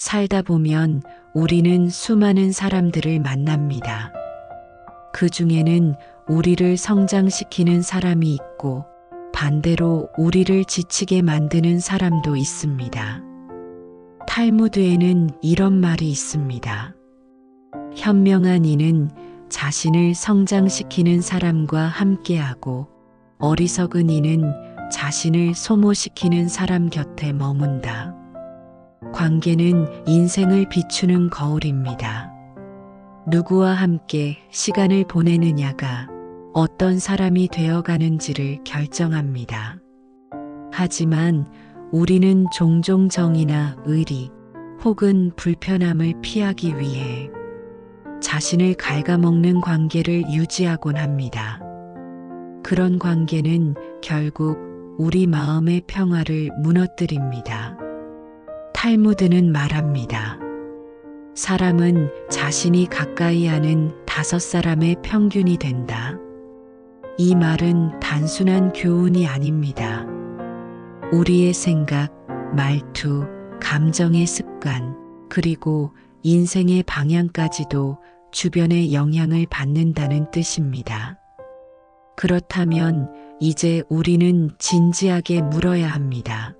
살다 보면 우리는 수많은 사람들을 만납니다. 그 중에는 우리를 성장시키는 사람이 있고 반대로 우리를 지치게 만드는 사람도 있습니다. 탈무드에는 이런 말이 있습니다. 현명한 이는 자신을 성장시키는 사람과 함께하고 어리석은 이는 자신을 소모시키는 사람 곁에 머문다. 관계는 인생을 비추는 거울입니다. 누구와 함께 시간을 보내느냐가 어떤 사람이 되어가는지를 결정합니다. 하지만 우리는 종종 정의나 의리 혹은 불편함을 피하기 위해 자신을 갉아먹는 관계를 유지하곤 합니다. 그런 관계는 결국 우리 마음의 평화를 무너뜨립니다. 탈무드는 말합니다. 사람은 자신이 가까이 하는 5사람의 평균이 된다. 이 말은 단순한 교훈이 아닙니다. 우리의 생각, 말투, 감정의 습관, 그리고 인생의 방향까지도 주변의 영향을 받는다는 뜻입니다. 그렇다면 이제 우리는 진지하게 물어야 합니다.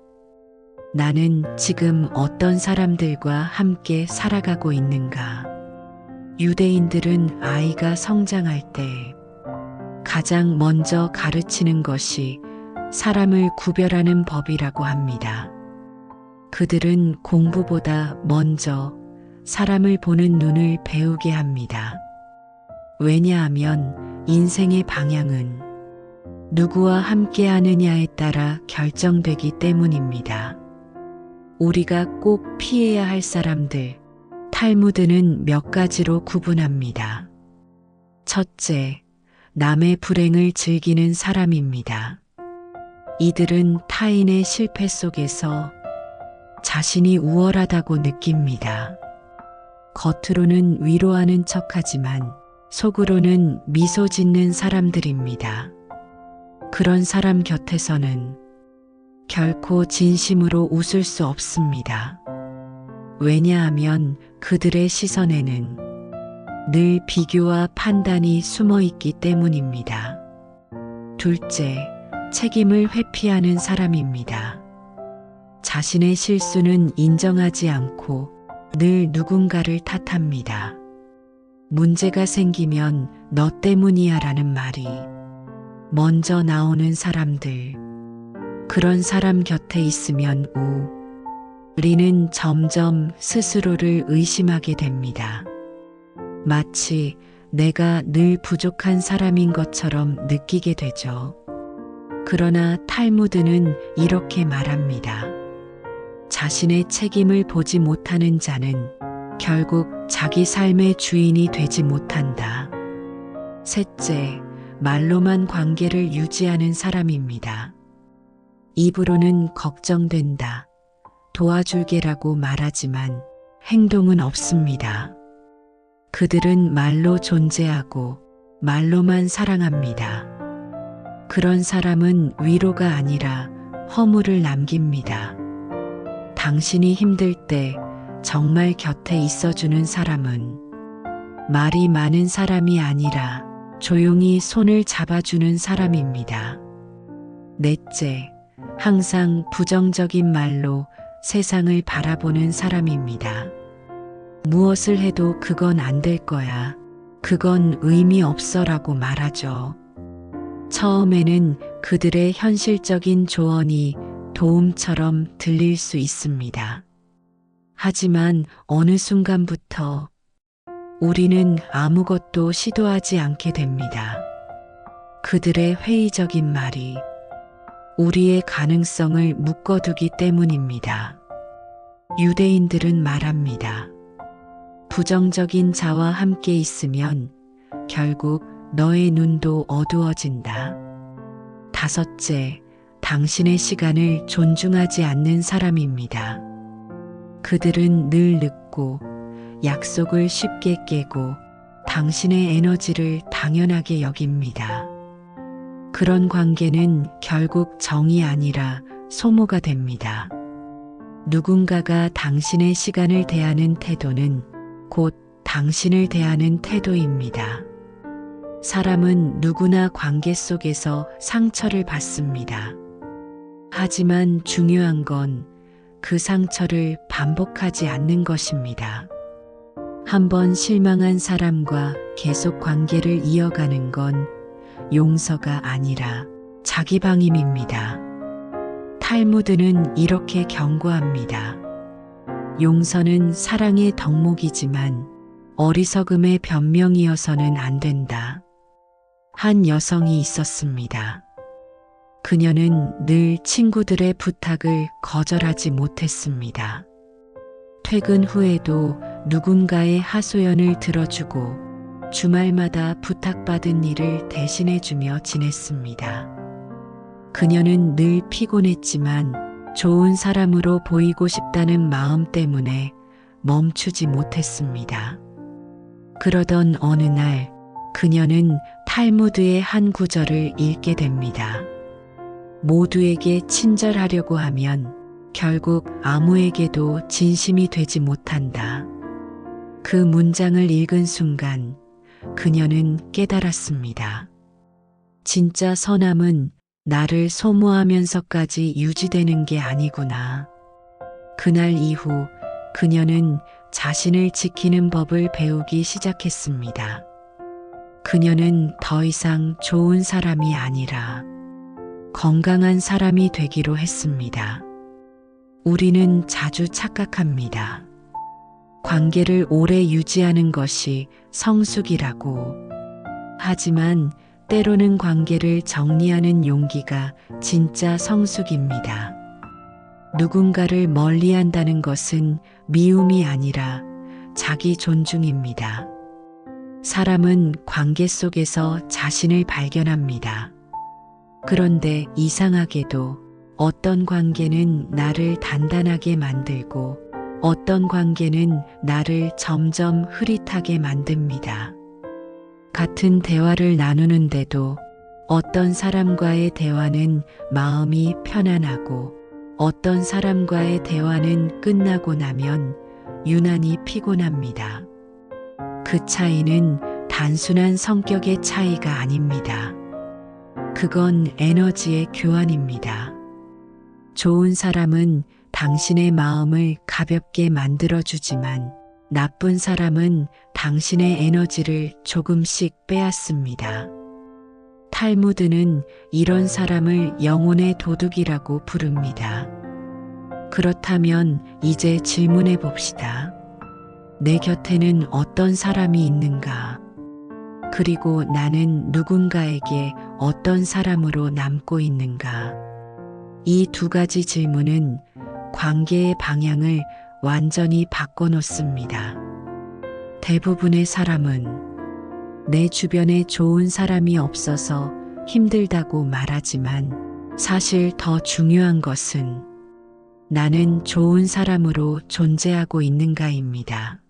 나는 지금 어떤 사람들과 함께 살아가고 있는가? 유대인들은 아이가 성장할 때 가장 먼저 가르치는 것이 사람을 구별하는 법이라고 합니다. 그들은 공부보다 먼저 사람을 보는 눈을 배우게 합니다. 왜냐하면 인생의 방향은 누구와 함께 하느냐에 따라 결정되기 때문입니다. 우리가 꼭 피해야 할 사람들, 탈무드는 몇 가지로 구분합니다. 첫째, 남의 불행을 즐기는 사람입니다. 이들은 타인의 실패 속에서 자신이 우월하다고 느낍니다. 겉으로는 위로하는 척하지만 속으로는 미소 짓는 사람들입니다. 그런 사람 곁에서는 결코 진심으로 웃을 수 없습니다. 왜냐하면 그들의 시선에는 늘 비교와 판단이 숨어 있기 때문입니다. 둘째, 책임을 회피하는 사람입니다. 자신의 실수는 인정하지 않고 늘 누군가를 탓합니다. 문제가 생기면 너 때문이야 라는 말이 먼저 나오는 사람들, 그런 사람 곁에 있으면 우리는 점점 스스로를 의심하게 됩니다. 마치 내가 늘 부족한 사람인 것처럼 느끼게 되죠. 그러나 탈무드는 이렇게 말합니다. 자신의 책임을 보지 못하는 자는 결국 자기 삶의 주인이 되지 못한다. 셋째, 말로만 관계를 유지하는 사람입니다. 입으로는 걱정된다, 도와줄게라고 말하지만 행동은 없습니다. 그들은 말로 존재하고 말로만 사랑합니다. 그런 사람은 위로가 아니라 허물을 남깁니다. 당신이 힘들 때 정말 곁에 있어주는 사람은 말이 많은 사람이 아니라 조용히 손을 잡아주는 사람입니다. 넷째, 항상 부정적인 말로 세상을 바라보는 사람입니다. 무엇을 해도 그건 안 될 거야, 그건 의미 없어라고 말하죠. 처음에는 그들의 현실적인 조언이 도움처럼 들릴 수 있습니다. 하지만 어느 순간부터 우리는 아무것도 시도하지 않게 됩니다. 그들의 회의적인 말이 우리의 가능성을 묶어두기 때문입니다. 유대인들은 말합니다. 부정적인 자와 함께 있으면 결국 너의 눈도 어두워진다. 다섯째, 당신의 시간을 존중하지 않는 사람입니다. 그들은 늘 늦고 약속을 쉽게 깨고 당신의 에너지를 당연하게 여깁니다. 그런 관계는 결국 정이 아니라 소모가 됩니다. 누군가가 당신의 시간을 대하는 태도는 곧 당신을 대하는 태도입니다. 사람은 누구나 관계 속에서 상처를 받습니다. 하지만 중요한 건 그 상처를 반복하지 않는 것입니다. 한번 실망한 사람과 계속 관계를 이어가는 건 용서가 아니라 자기방임입니다. 탈무드는 이렇게 경고합니다. 용서는 사랑의 덕목이지만 어리석음의 변명이어서는 안 된다. 한 여성이 있었습니다. 그녀는 늘 친구들의 부탁을 거절하지 못했습니다. 퇴근 후에도 누군가의 하소연을 들어주고 주말마다 부탁받은 일을 대신해주며 지냈습니다. 그녀는 늘 피곤했지만 좋은 사람으로 보이고 싶다는 마음 때문에 멈추지 못했습니다. 그러던 어느 날 그녀는 탈무드의 한 구절을 읽게 됩니다. 모두에게 친절하려고 하면 결국 아무에게도 진심이 되지 못한다. 그 문장을 읽은 순간 그녀는 깨달았습니다. 진짜 선함은 나를 소모하면서까지 유지되는 게 아니구나. 그날 이후 그녀는 자신을 지키는 법을 배우기 시작했습니다. 그녀는 더 이상 좋은 사람이 아니라 건강한 사람이 되기로 했습니다. 우리는 자주 착각합니다. 관계를 오래 유지하는 것이 성숙이라고. 하지만 때로는 관계를 정리하는 용기가 진짜 성숙입니다. 누군가를 멀리한다는 것은 미움이 아니라 자기 존중입니다. 사람은 관계 속에서 자신을 발견합니다. 그런데 이상하게도 어떤 관계는 나를 단단하게 만들고 어떤 관계는 나를 점점 흐릿하게 만듭니다. 같은 대화를 나누는데도 어떤 사람과의 대화는 마음이 편안하고 어떤 사람과의 대화는 끝나고 나면 유난히 피곤합니다. 그 차이는 단순한 성격의 차이가 아닙니다. 그건 에너지의 교환입니다. 좋은 사람은 당신의 마음을 가볍게 만들어주지만 나쁜 사람은 당신의 에너지를 조금씩 빼앗습니다. 탈무드는 이런 사람을 영혼의 도둑이라고 부릅니다. 그렇다면 이제 질문해 봅시다. 내 곁에는 어떤 사람이 있는가? 그리고 나는 누군가에게 어떤 사람으로 남고 있는가? 이 두 가지 질문은 관계의 방향을 완전히 바꿔놓습니다. 대부분의 사람은 내 주변에 좋은 사람이 없어서 힘들다고 말하지만 사실 더 중요한 것은 나는 좋은 사람으로 존재하고 있는가입니다.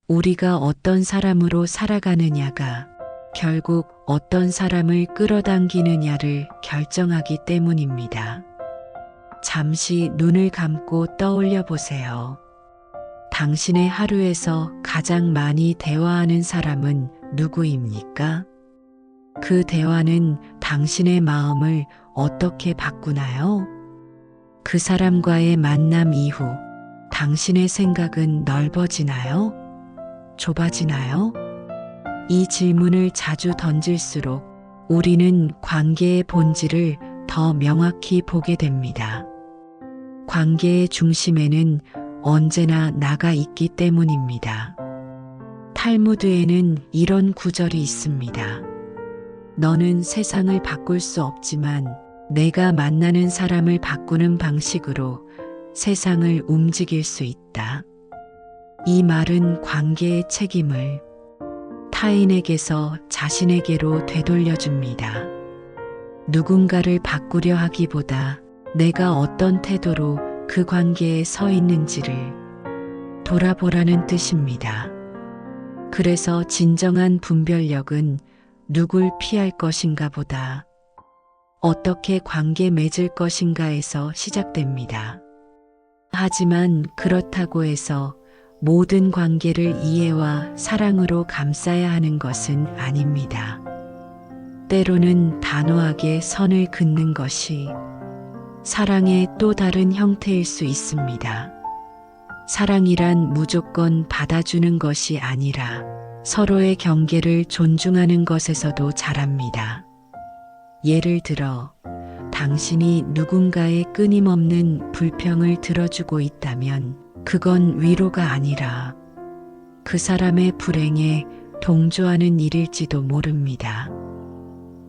우리가 어떤 사람으로 살아가느냐가 결국 어떤 사람을 끌어당기느냐를 결정하기 때문입니다. 잠시 눈을 감고 떠올려 보세요. 당신의 하루에서 가장 많이 대화하는 사람은 누구입니까? 그 대화는 당신의 마음을 어떻게 바꾸나요? 그 사람과의 만남 이후 당신의 생각은 넓어지나요? 좁아지나요? 이 질문을 자주 던질수록 우리는 관계의 본질을 더 명확히 보게 됩니다. 관계의 중심에는 언제나 나가 있기 때문입니다. 탈무드에는 이런 구절이 있습니다. 너는 세상을 바꿀 수 없지만 내가 만나는 사람을 바꾸는 방식으로 세상을 움직일 수 있다. 이 말은 관계의 책임을 타인에게서 자신에게로 되돌려줍니다. 누군가를 바꾸려 하기보다 내가 어떤 태도로 그 관계에 서 있는지를 돌아보라는 뜻입니다. 그래서 진정한 분별력은 누굴 피할 것인가 보다 어떻게 관계 맺을 것인가에서 시작됩니다. 하지만 그렇다고 해서 모든 관계를 이해와 사랑으로 감싸야 하는 것은 아닙니다. 때로는 단호하게 선을 긋는 것이 사랑의 또 다른 형태일 수 있습니다. 사랑이란 무조건 받아주는 것이 아니라 서로의 경계를 존중하는 것에서도 자랍니다. 예를 들어, 당신이 누군가의 끊임없는 불평을 들어주고 있다면 그건 위로가 아니라 그 사람의 불행에 동조하는 일일지도 모릅니다.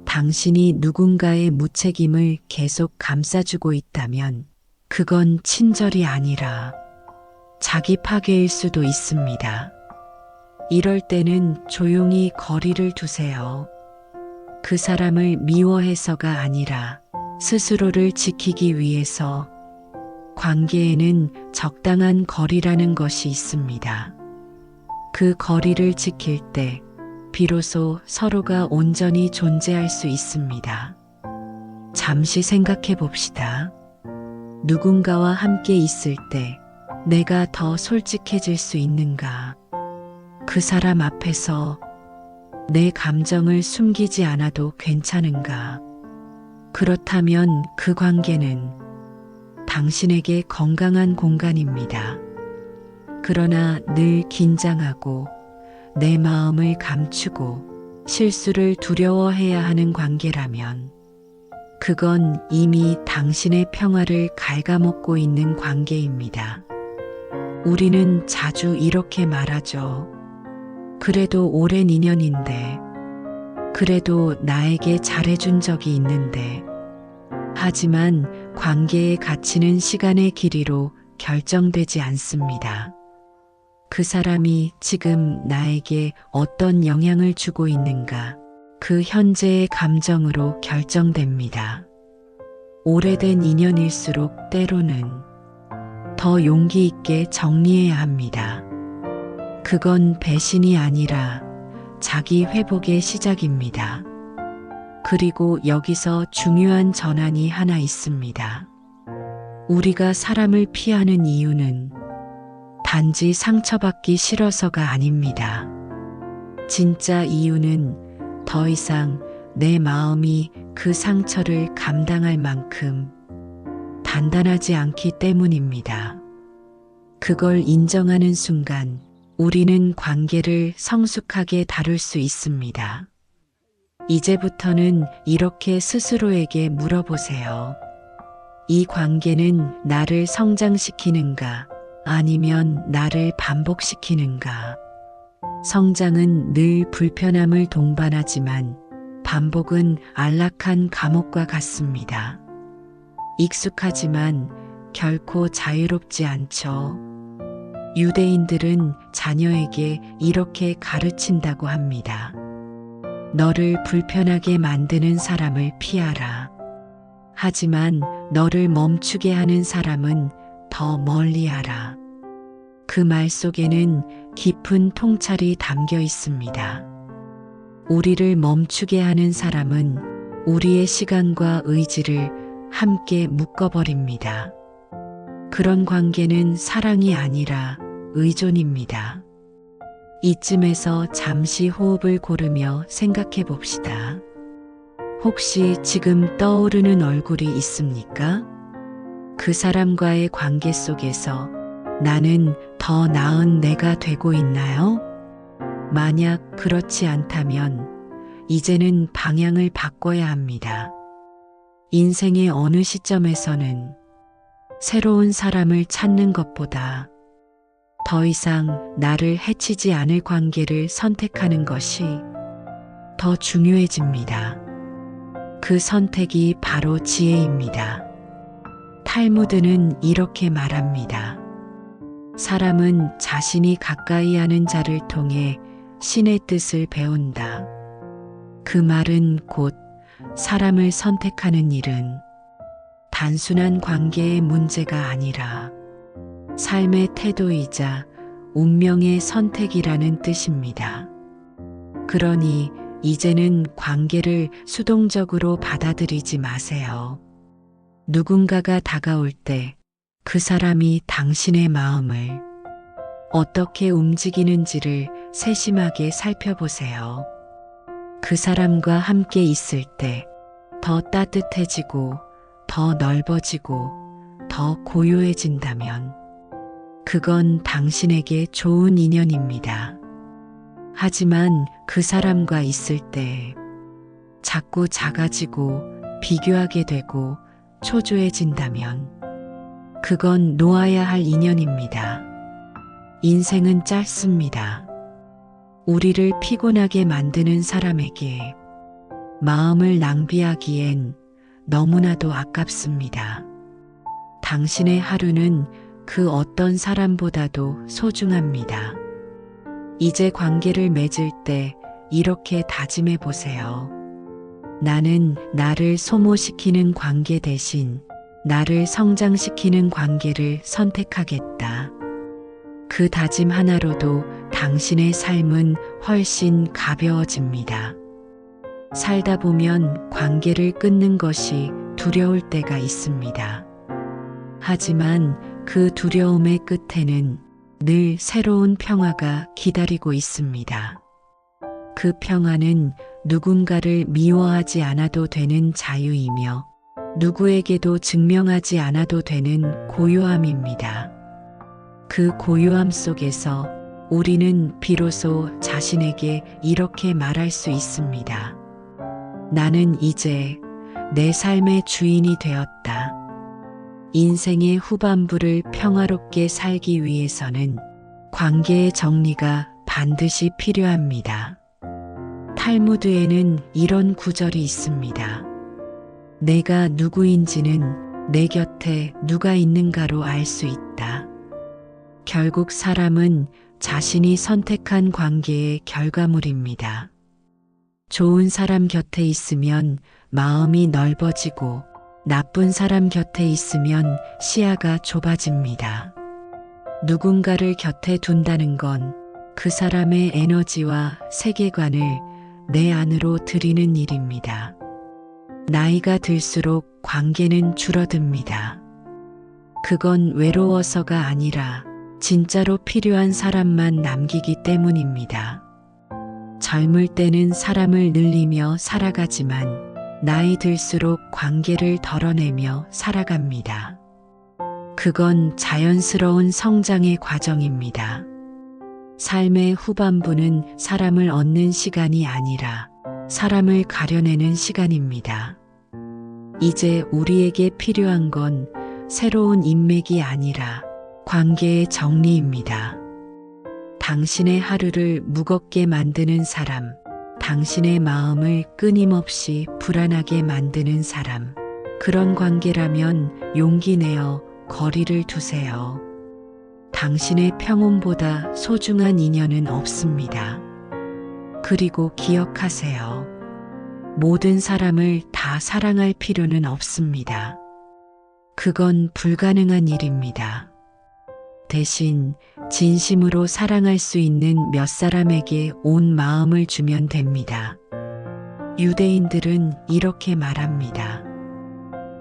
당신이 누군가의 무책임을 계속 감싸주고 있다면 그건 친절이 아니라 자기 파괴일 수도 있습니다. 이럴 때는 조용히 거리를 두세요. 그 사람을 미워해서가 아니라 스스로를 지키기 위해서. 관계에는 적당한 거리라는 것이 있습니다. 그 거리를 지킬 때 비로소 서로가 온전히 존재할 수 있습니다. 잠시 생각해 봅시다. 누군가와 함께 있을 때 내가 더 솔직해질 수 있는가? 그 사람 앞에서 내 감정을 숨기지 않아도 괜찮은가? 그렇다면 그 관계는 당신에게 건강한 공간입니다. 그러나 늘 긴장하고 내 마음을 감추고 실수를 두려워해야 하는 관계라면 그건 이미 당신의 평화를 갉아먹고 있는 관계입니다. 우리는 자주 이렇게 말하죠. 그래도 오랜 인연인데, 그래도 나에게 잘해준 적이 있는데. 하지만 관계의 가치는 시간의 길이로 결정되지 않습니다. 그 사람이 지금 나에게 어떤 영향을 주고 있는가, 그 현재의 감정으로 결정됩니다. 오래된 인연일수록 때로는 더 용기 있게 정리해야 합니다. 그건 배신이 아니라 자기 회복의 시작입니다. 그리고 여기서 중요한 전환이 하나 있습니다. 우리가 사람을 피하는 이유는 단지 상처받기 싫어서가 아닙니다. 진짜 이유는 더 이상 내 마음이 그 상처를 감당할 만큼 단단하지 않기 때문입니다. 그걸 인정하는 순간 우리는 관계를 성숙하게 다룰 수 있습니다. 이제부터는 이렇게 스스로에게 물어보세요. 이 관계는 나를 성장시키는가, 아니면 나를 반복시키는가? 성장은 늘 불편함을 동반하지만 반복은 안락한 감옥과 같습니다. 익숙하지만 결코 자유롭지 않죠. 유대인들은 자녀에게 이렇게 가르친다고 합니다. 너를 불편하게 만드는 사람을 피하라. 하지만 너를 멈추게 하는 사람은 더 멀리하라. 그 말 속에는 깊은 통찰이 담겨 있습니다. 우리를 멈추게 하는 사람은 우리의 시간과 의지를 함께 묶어버립니다. 그런 관계는 사랑이 아니라 의존입니다. 이쯤에서 잠시 호흡을 고르며 생각해 봅시다. 혹시 지금 떠오르는 얼굴이 있습니까? 그 사람과의 관계 속에서 나는 더 나은 내가 되고 있나요? 만약 그렇지 않다면 이제는 방향을 바꿔야 합니다. 인생의 어느 시점에서는 새로운 사람을 찾는 것보다 더 이상 나를 해치지 않을 관계를 선택하는 것이 더 중요해집니다. 그 선택이 바로 지혜입니다. 탈무드는 이렇게 말합니다. 사람은 자신이 가까이 하는 자를 통해 신의 뜻을 배운다. 그 말은 곧 사람을 선택하는 일은 단순한 관계의 문제가 아니라 삶의 태도이자 운명의 선택이라는 뜻입니다. 그러니 이제는 관계를 수동적으로 받아들이지 마세요. 누군가가 다가올 때 그 사람이 당신의 마음을 어떻게 움직이는지를 세심하게 살펴보세요. 그 사람과 함께 있을 때 더 따뜻해지고 더 넓어지고 더 고요해진다면 그건 당신에게 좋은 인연입니다. 하지만 그 사람과 있을 때 자꾸 작아지고 비교하게 되고 초조해진다면 그건 놓아야 할 인연입니다. 인생은 짧습니다. 우리를 피곤하게 만드는 사람에게 마음을 낭비하기엔 너무나도 아깝습니다. 당신의 하루는 그 어떤 사람보다도 소중합니다. 이제 관계를 맺을 때 이렇게 다짐해 보세요. 나는 나를 소모시키는 관계 대신 나를 성장시키는 관계를 선택하겠다. 그 다짐 하나로도 당신의 삶은 훨씬 가벼워집니다. 살다 보면 관계를 끊는 것이 두려울 때가 있습니다. 하지만 그 두려움의 끝에는 늘 새로운 평화가 기다리고 있습니다. 그 평화는 누군가를 미워하지 않아도 되는 자유이며 누구에게도 증명하지 않아도 되는 고요함입니다. 그 고요함 속에서 우리는 비로소 자신에게 이렇게 말할 수 있습니다. 나는 이제 내 삶의 주인이 되었다. 인생의 후반부를 평화롭게 살기 위해서는 관계의 정리가 반드시 필요합니다. 탈무드에는 이런 구절이 있습니다. 내가 누구인지는 내 곁에 누가 있는가로 알 수 있다. 결국 사람은 자신이 선택한 관계의 결과물입니다. 좋은 사람 곁에 있으면 마음이 넓어지고 나쁜 사람 곁에 있으면 시야가 좁아집니다. 누군가를 곁에 둔다는 건 그 사람의 에너지와 세계관을 내 안으로 들이는 일입니다. 나이가 들수록 관계는 줄어듭니다. 그건 외로워서가 아니라 진짜로 필요한 사람만 남기기 때문입니다. 젊을 때는 사람을 늘리며 살아가지만 나이 들수록 관계를 덜어내며 살아갑니다. 그건 자연스러운 성장의 과정입니다. 삶의 후반부는 사람을 얻는 시간이 아니라 사람을 가려내는 시간입니다. 이제 우리에게 필요한 건 새로운 인맥이 아니라 관계의 정리입니다. 당신의 하루를 무겁게 만드는 사람, 당신의 마음을 끊임없이 불안하게 만드는 사람, 그런 관계라면 용기 내어 거리를 두세요. 당신의 평온보다 소중한 인연은 없습니다. 그리고 기억하세요. 모든 사람을 다 사랑할 필요는 없습니다. 그건 불가능한 일입니다. 대신 진심으로 사랑할 수 있는 몇 사람에게 온 마음을 주면 됩니다. 유대인들은 이렇게 말합니다.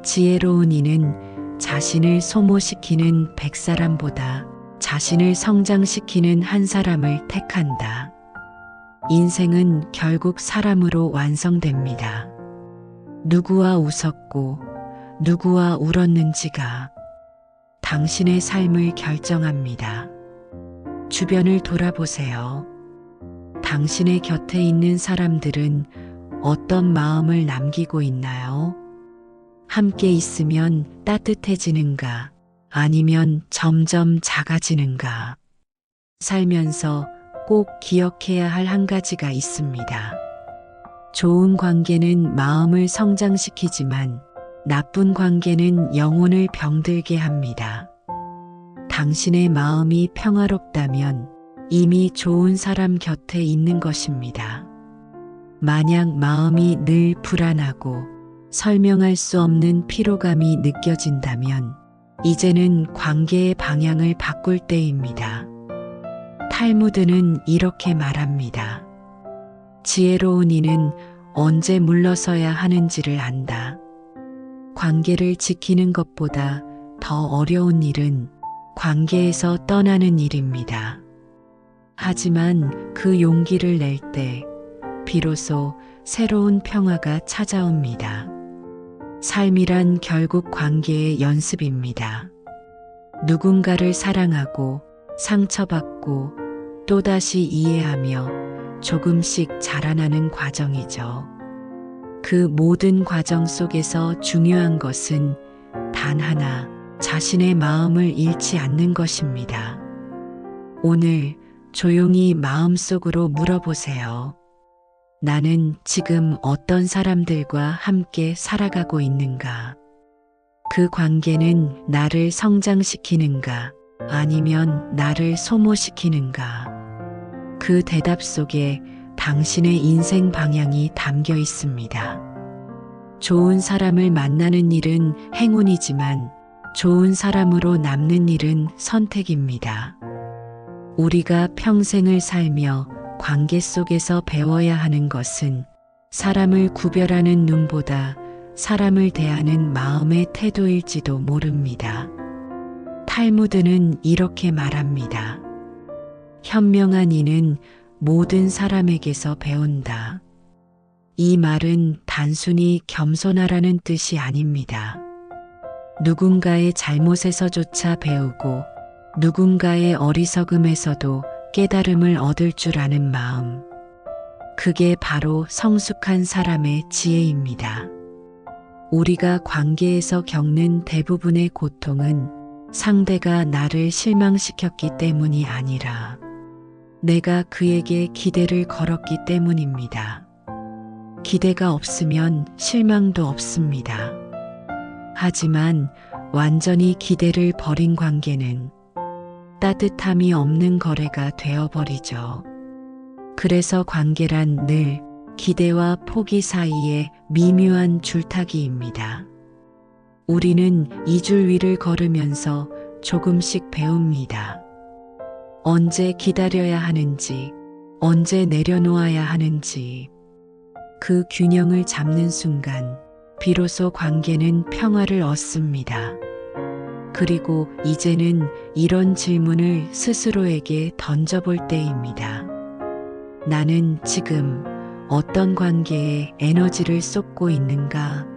지혜로운 이는 자신을 소모시키는 100사람보다 자신을 성장시키는 한 사람을 택한다. 인생은 결국 사람으로 완성됩니다. 누구와 웃었고 누구와 울었는지가 당신의 삶을 결정합니다. 주변을 돌아보세요. 당신의 곁에 있는 사람들은 어떤 마음을 남기고 있나요? 함께 있으면 따뜻해지는가? 아니면 점점 작아지는가? 살면서 꼭 기억해야 할 한 가지가 있습니다. 좋은 관계는 마음을 성장시키지만 나쁜 관계는 영혼을 병들게 합니다. 당신의 마음이 평화롭다면 이미 좋은 사람 곁에 있는 것입니다. 만약 마음이 늘 불안하고 설명할 수 없는 피로감이 느껴진다면 이제는 관계의 방향을 바꿀 때입니다. 탈무드는 이렇게 말합니다. 지혜로운 이는 언제 물러서야 하는지를 안다. 관계를 지키는 것보다 더 어려운 일은 관계에서 떠나는 일입니다. 하지만 그 용기를 낼 때 비로소 새로운 평화가 찾아옵니다. 삶이란 결국 관계의 연습입니다. 누군가를 사랑하고 상처받고 또다시 이해하며 조금씩 자라나는 과정이죠. 그 모든 과정 속에서 중요한 것은 단 하나, 자신의 마음을 잃지 않는 것입니다. 오늘 조용히 마음속으로 물어보세요. 나는 지금 어떤 사람들과 함께 살아가고 있는가? 그 관계는 나를 성장시키는가? 아니면 나를 소모시키는가? 그 대답 속에 당신의 인생 방향이 담겨 있습니다. 좋은 사람을 만나는 일은 행운이지만 좋은 사람으로 남는 일은 선택입니다. 우리가 평생을 살며 관계 속에서 배워야 하는 것은 사람을 구별하는 눈보다 사람을 대하는 마음의 태도일지도 모릅니다. 탈무드는 이렇게 말합니다. 현명한 이는 모든 사람에게서 배운다. 이 말은 단순히 겸손하라는 뜻이 아닙니다. 누군가의 잘못에서조차 배우고 누군가의 어리석음에서도 깨달음을 얻을 줄 아는 마음. 그게 바로 성숙한 사람의 지혜입니다. 우리가 관계에서 겪는 대부분의 고통은 상대가 나를 실망시켰기 때문이 아니라 내가 그에게 기대를 걸었기 때문입니다. 기대가 없으면 실망도 없습니다. 하지만 완전히 기대를 버린 관계는 따뜻함이 없는 거래가 되어버리죠. 그래서 관계란 늘 기대와 포기 사이의 미묘한 줄타기입니다. 우리는 이 줄 위를 걸으면서 조금씩 배웁니다. 언제 기다려야 하는지, 언제 내려놓아야 하는지. 그 균형을 잡는 순간 비로소 관계는 평화를 얻습니다. 그리고 이제는 이런 질문을 스스로에게 던져볼 때입니다. 나는 지금 어떤 관계에 에너지를 쏟고 있는가?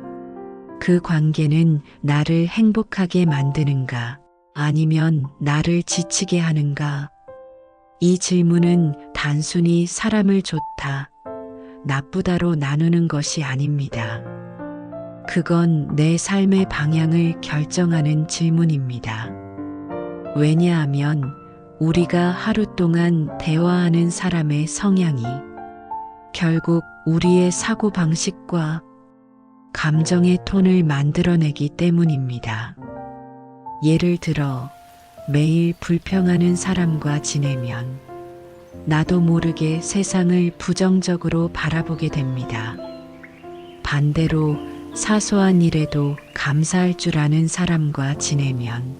그 관계는 나를 행복하게 만드는가? 아니면 나를 지치게 하는가? 이 질문은 단순히 사람을 좋다, 나쁘다로 나누는 것이 아닙니다. 그건 내 삶의 방향을 결정하는 질문입니다. 왜냐하면 우리가 하루 동안 대화하는 사람의 성향이 결국 우리의 사고방식과 감정의 톤을 만들어내기 때문입니다. 예를 들어 매일 불평하는 사람과 지내면 나도 모르게 세상을 부정적으로 바라보게 됩니다. 반대로 사소한 일에도 감사할 줄 아는 사람과 지내면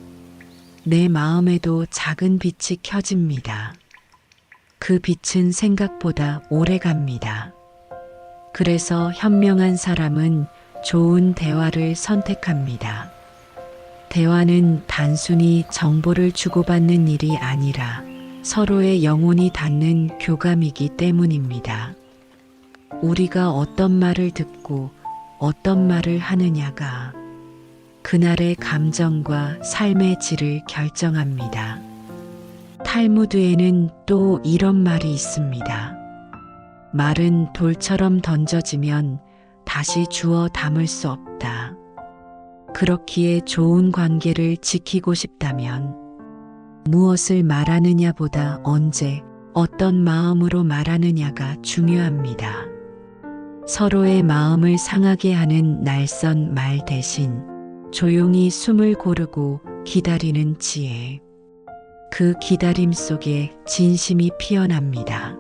내 마음에도 작은 빛이 켜집니다. 그 빛은 생각보다 오래 갑니다. 그래서 현명한 사람은 좋은 대화를 선택합니다. 대화는 단순히 정보를 주고받는 일이 아니라 서로의 영혼이 닿는 교감이기 때문입니다. 우리가 어떤 말을 듣고 어떤 말을 하느냐가 그날의 감정과 삶의 질을 결정합니다. 탈무드에는 또 이런 말이 있습니다. 말은 돌처럼 던져지면 다시 주워 담을 수 없다. 그렇기에 좋은 관계를 지키고 싶다면 무엇을 말하느냐보다 언제, 어떤 마음으로 말하느냐가 중요합니다. 서로의 마음을 상하게 하는 날선 말 대신 조용히 숨을 고르고 기다리는 지혜. 그 기다림 속에 진심이 피어납니다.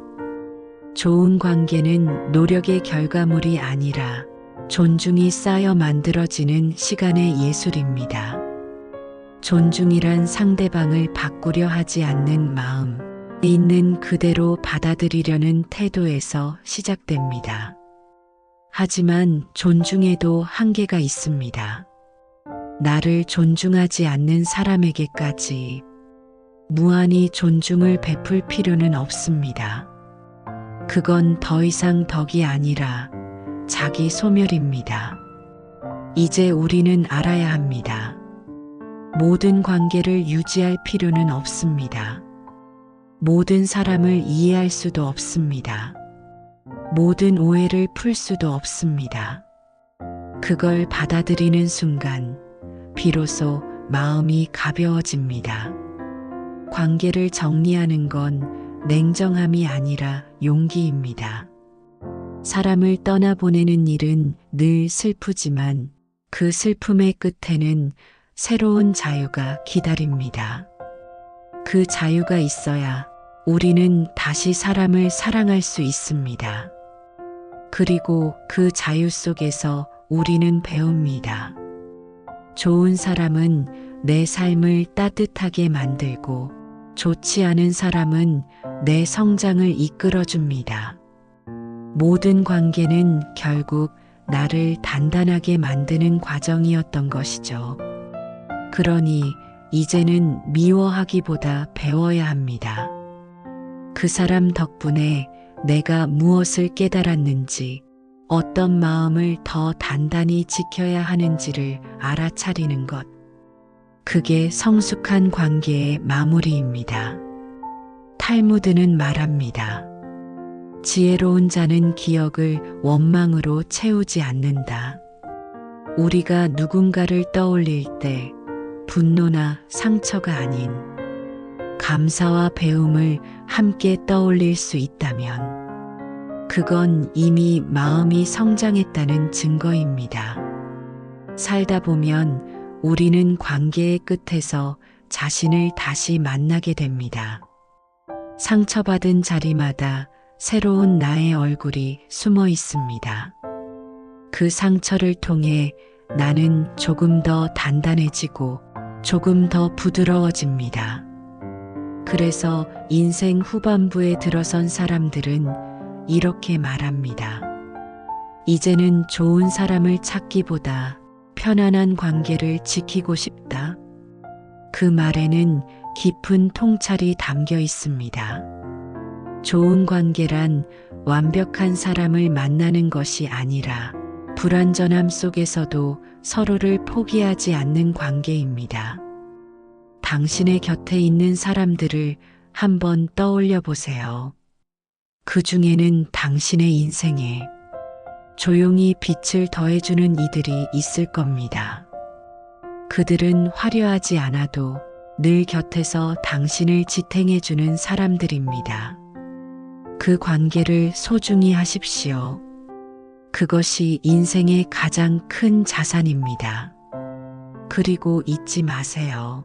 좋은 관계는 노력의 결과물이 아니라 존중이 쌓여 만들어지는 시간의 예술입니다. 존중이란 상대방을 바꾸려 하지 않는 마음, 있는 그대로 받아들이려는 태도에서 시작됩니다. 하지만 존중에도 한계가 있습니다. 나를 존중하지 않는 사람에게까지 무한히 존중을 베풀 필요는 없습니다. 그건 더 이상 덕이 아니라 자기 소멸입니다. 이제 우리는 알아야 합니다. 모든 관계를 유지할 필요는 없습니다. 모든 사람을 이해할 수도 없습니다. 모든 오해를 풀 수도 없습니다. 그걸 받아들이는 순간 비로소 마음이 가벼워집니다. 관계를 정리하는 건 냉정함이 아니라 용기입니다. 사람을 떠나보내는 일은 늘 슬프지만 그 슬픔의 끝에는 새로운 자유가 기다립니다. 그 자유가 있어야 우리는 다시 사람을 사랑할 수 있습니다. 그리고 그 자유 속에서 우리는 배웁니다. 좋은 사람은 내 삶을 따뜻하게 만들고 좋지 않은 사람은 내 성장을 이끌어줍니다. 모든 관계는 결국 나를 단단하게 만드는 과정이었던 것이죠. 그러니 이제는 미워하기보다 배워야 합니다. 그 사람 덕분에 내가 무엇을 깨달았는지, 어떤 마음을 더 단단히 지켜야 하는지를 알아차리는 것. 그게 성숙한 관계의 마무리입니다. 탈무드는 말합니다. 지혜로운 자는 기억을 원망으로 채우지 않는다. 우리가 누군가를 떠올릴 때 분노나 상처가 아닌 감사와 배움을 함께 떠올릴 수 있다면 그건 이미 마음이 성장했다는 증거입니다. 살다 보면 우리는 관계의 끝에서 자신을 다시 만나게 됩니다. 상처받은 자리마다 새로운 나의 얼굴이 숨어 있습니다. 그 상처를 통해 나는 조금 더 단단해지고 조금 더 부드러워집니다. 그래서 인생 후반부에 들어선 사람들은 이렇게 말합니다. 이제는 좋은 사람을 찾기보다 편안한 관계를 지키고 싶다. 그 말에는 깊은 통찰이 담겨 있습니다. 좋은 관계란 완벽한 사람을 만나는 것이 아니라 불완전함 속에서도 서로를 포기하지 않는 관계입니다. 당신의 곁에 있는 사람들을 한번 떠올려 보세요. 그 중에는 당신의 인생에 조용히 빛을 더해주는 이들이 있을 겁니다. 그들은 화려하지 않아도 늘 곁에서 당신을 지탱해주는 사람들입니다. 그 관계를 소중히 하십시오. 그것이 인생의 가장 큰 자산입니다. 그리고 잊지 마세요.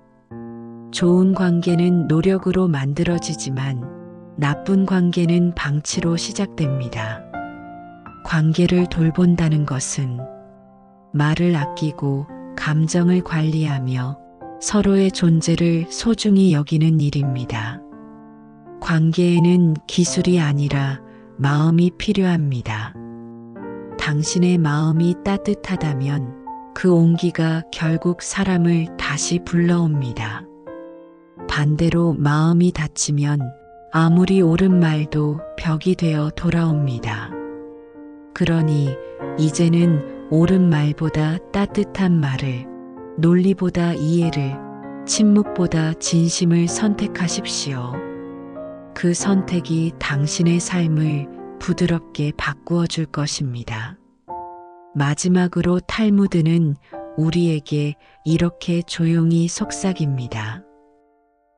좋은 관계는 노력으로 만들어지지만 나쁜 관계는 방치로 시작됩니다. 관계를 돌본다는 것은 말을 아끼고 감정을 관리하며 서로의 존재를 소중히 여기는 일입니다. 관계에는 기술이 아니라 마음이 필요합니다. 당신의 마음이 따뜻하다면 그 온기가 결국 사람을 다시 불러옵니다. 반대로 마음이 닫히면 아무리 옳은 말도 벽이 되어 돌아옵니다. 그러니 이제는 옳은 말보다 따뜻한 말을, 논리보다 이해를, 침묵보다 진심을 선택하십시오. 그 선택이 당신의 삶을 부드럽게 바꾸어 줄 것입니다. 마지막으로 탈무드는 우리에게 이렇게 조용히 속삭입니다.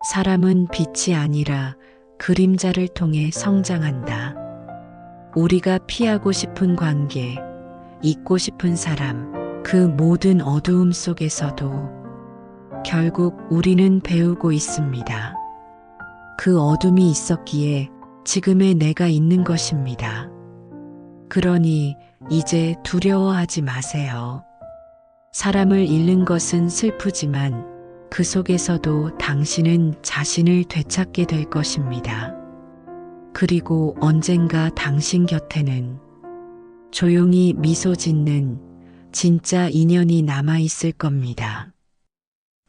사람은 빛이 아니라 그림자를 통해 성장한다. 우리가 피하고 싶은 관계, 잊고 싶은 사람, 그 모든 어두움 속에서도 결국 우리는 배우고 있습니다. 그 어둠이 있었기에 지금의 내가 있는 것입니다. 그러니 이제 두려워하지 마세요. 사람을 잃는 것은 슬프지만 그 속에서도 당신은 자신을 되찾게 될 것입니다. 그리고 언젠가 당신 곁에는 조용히 미소 짓는 진짜 인연이 남아있을 겁니다.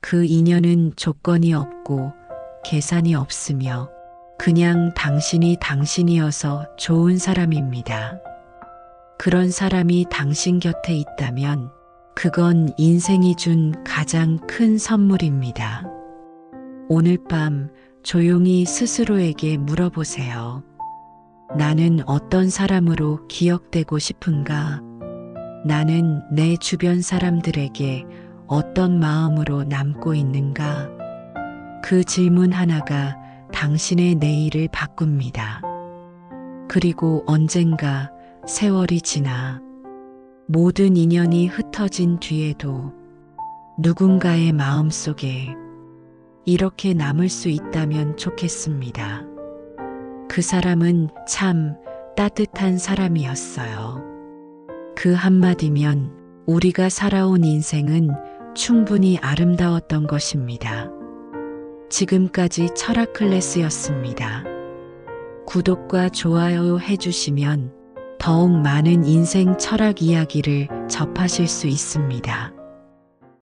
그 인연은 조건이 없고 계산이 없으며 그냥 당신이 당신이어서 좋은 사람입니다. 그런 사람이 당신 곁에 있다면 그건 인생이 준 가장 큰 선물입니다. 오늘 밤 조용히 스스로에게 물어보세요. 나는 어떤 사람으로 기억되고 싶은가? 나는 내 주변 사람들에게 어떤 마음으로 남고 있는가? 그 질문 하나가 당신의 내일을 바꿉니다. 그리고 언젠가 세월이 지나 모든 인연이 흩어진 뒤에도 누군가의 마음속에 이렇게 남을 수 있다면 좋겠습니다. 그 사람은 참 따뜻한 사람이었어요. 그 한마디면 우리가 살아온 인생은 충분히 아름다웠던 것입니다. 지금까지 철학 클래스였습니다. 구독과 좋아요 해주시면 더욱 많은 인생 철학 이야기를 접하실 수 있습니다.